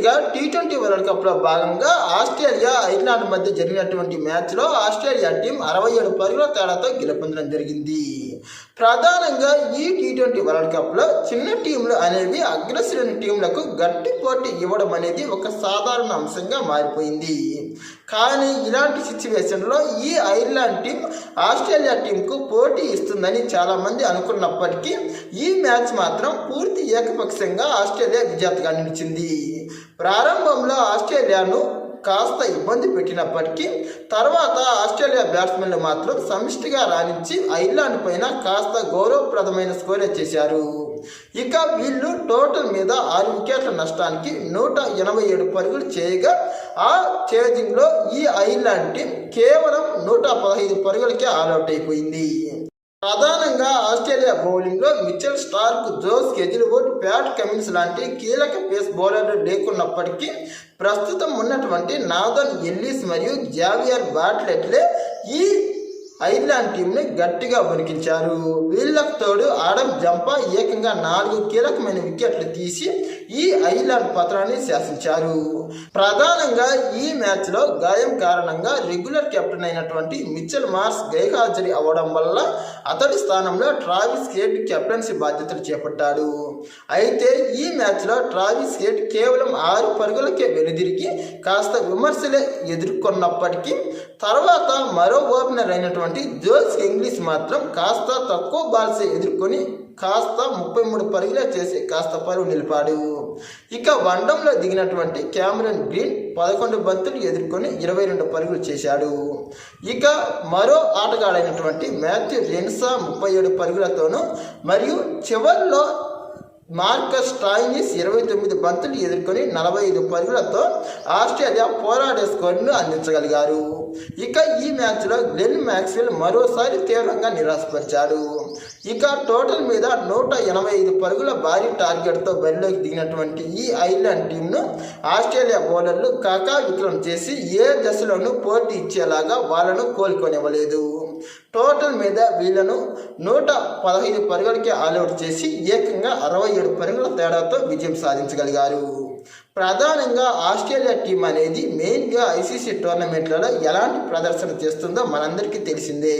ఇక T20 world కప్లో భాగంగా ఆస్ట్రేలియా ఐర్లాండ్ మధ్య జరిగినటువంటి మ్యాచ్లో ఆస్ట్రేలియా టీం 67 పరుగుల తేడాతో గెలుపొందడం జరిగింది. ప్రధానంగా ఈ టీ20 వరల్డ్ కప్లో చిన్న టీంలు అనేవి అగ్రశ్రేణి టీంలకు గట్టి పోటీ ఇవ్వడం అనేది ఒక సాధారణ అంశంగా మారిపోయింది. కానీ ఇలాంటి సిచ్యువేషన్లో ఈ ఐర్లాండ్ టీం ఆస్ట్రేలియా టీంకు పోటీ ఇస్తుందని చాలామంది అనుకున్నప్పటికీ ఈ మ్యాచ్ మాత్రం పూర్తి ఏకపక్షంగా ఆస్ట్రేలియా విజేతగా నిలిచింది. ప్రారంభంలో ఆస్ట్రేలియాను కాస్త ఇబ్బంది పెట్టినప్పటికీ తర్వాత ఆస్ట్రేలియా బ్యాట్స్మెన్లు మాత్రం సమిష్టిగా రాణించి ఐర్లాండ్ పైన కాస్త గౌరవప్రదమైన స్కోరే చేశారు. ఇక వీళ్ళు టోటల్ మీద 6 వికెట్ల నష్టానికి 187 పరుగులు చేయగా ఆ చేజింగ్లో ఈ ఐర్లాండ్ టీం కేవలం 115 పరుగులకే ఆల్అౌట్ అయిపోయింది. ప్రధానంగా ఆస్ట్రేలియా బౌలింగ్లో Mitchell Starc, Josh Hazlewood, Pat Cummins లాంటి కీలక పేస్ బౌలర్లు లేకున్నప్పటికీ ప్రస్తుతం ఉన్నటువంటి నాథన్ ఎల్లిస్ మరియు జావియర్ బాట్లెట్లే ఈ ఐర్లాండ్ టీంని గట్టిగా వణికించారు. వీళ్ళకు తోడు ఆడమ్ జంపా ఏకంగా 4 కీలకమైన వికెట్లు తీసి ఈ ఐర్లాండ్ పత్రాన్ని శాసించారు. ప్రధానంగా ఈ మ్యాచ్లో గాయం కారణంగా రెగ్యులర్ కెప్టెన్ అయినటువంటి మిచెల్ మార్ష్ గైర్హాజరీ అవ్వడం వల్ల అతడి స్థానంలో ట్రావిస్ హెడ్ కెప్టెన్సీ బాధ్యతలు చేపట్టాడు. అయితే ఈ మ్యాచ్లో ట్రావిస్ హెడ్ కేవలం 6 పరుగులకే వెనుదిరిగి కాస్త విమర్శలే ఎదుర్కొన్నప్పటికీ తర్వాత మరో ఓపెనర్ అయినటువంటి జోస్ ఇంగ్లీష్ మాత్రం కాస్త తక్కువ బాల్స్ ఎదుర్కొని కాస్త 33 పరుగులే చేసి కాస్త పరువు నిలిపాడు. ఇక వన్డౌన్లో దిగినటువంటి క్యామరన్ గ్రీన్ 11 బంతులు ఎదుర్కొని 22 పరుగులు చేశాడు. ఇక మరో ఆటగాడైనటువంటి మాథ్యూ రెన్సా 37 పరుగులతోనూ మరియు చివర్లో మార్కస్ స్టాయినిస్ 29 బంతులు ఎదుర్కొని 45 పరుగులతో ఆస్ట్రేలియా పోరాడే స్కోర్ను అందించగలిగారు. ఇక ఈ మ్యాచ్లో గ్లెన్ మ్యాక్స్వెల్ మరోసారి తీవ్రంగా నిరాశపరిచాడు. ఇక టోటల్ మీద 185 పరుగుల భారీ టార్గెట్తో బరిలోకి దిగినటువంటి ఈ ఐర్లాండ్ టీంను ఆస్ట్రేలియా బౌలర్లు కాకావికలం చేసి ఏ దశలోనూ పోటీ ఇచ్చేలాగా వాళ్ళను కోలుకొనివ్వలేదు. టోటల్ మీద వీళ్లను 115 పరుగులకే ఆల్అౌట్ చేసి ఏకంగా 67 పరుగుల తేడాతో విజయం సాధించగలిగారు. ప్రధానంగా ఆస్ట్రేలియా టీం అనేది మెయిన్గా ఐసీసీ టోర్నమెంట్లలో ఎలాంటి ప్రదర్శన చేస్తుందో మనందరికీ తెలిసిందే.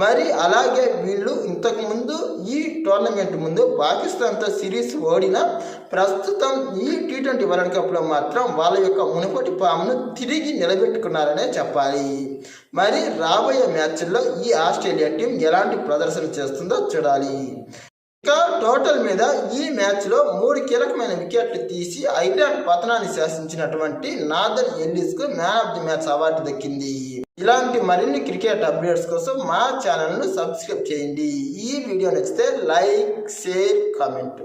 మరి అలాగే వీళ్ళు ఇంతకుముందు ఈ టోర్నమెంట్ ముందు పాకిస్తాన్తో సిరీస్ ఓడిన ప్రస్తుతం ఈ టీ20 వరల్డ్ కప్లో మాత్రం వాళ్ళ యొక్క మునుపటి ఫామ్ను తిరిగి నిలబెట్టుకున్నారనే చెప్పాలి. మరి రాబోయే మ్యాచ్ల్లో ఈ ఆస్ట్రేలియా టీం ఎలాంటి ప్రదర్శన చేస్తుందో చూడాలి. ఇక టోటల్ మీద ఈ మ్యాచ్లో 3 కీలకమైన వికెట్లు తీసి ఐర్లాండ్ పతనాన్ని శాసించినటువంటి నాథన్ ఎల్లిస్కు man of the match award దక్కింది. ఇలాంటి మరిన్ని క్రికెట్ అప్డేట్స్ కోసం మా ఛానల్ను సబ్స్క్రైబ్ చేయండి. ఈ వీడియో నచ్చితే లైక్, షేర్, కామెంట్.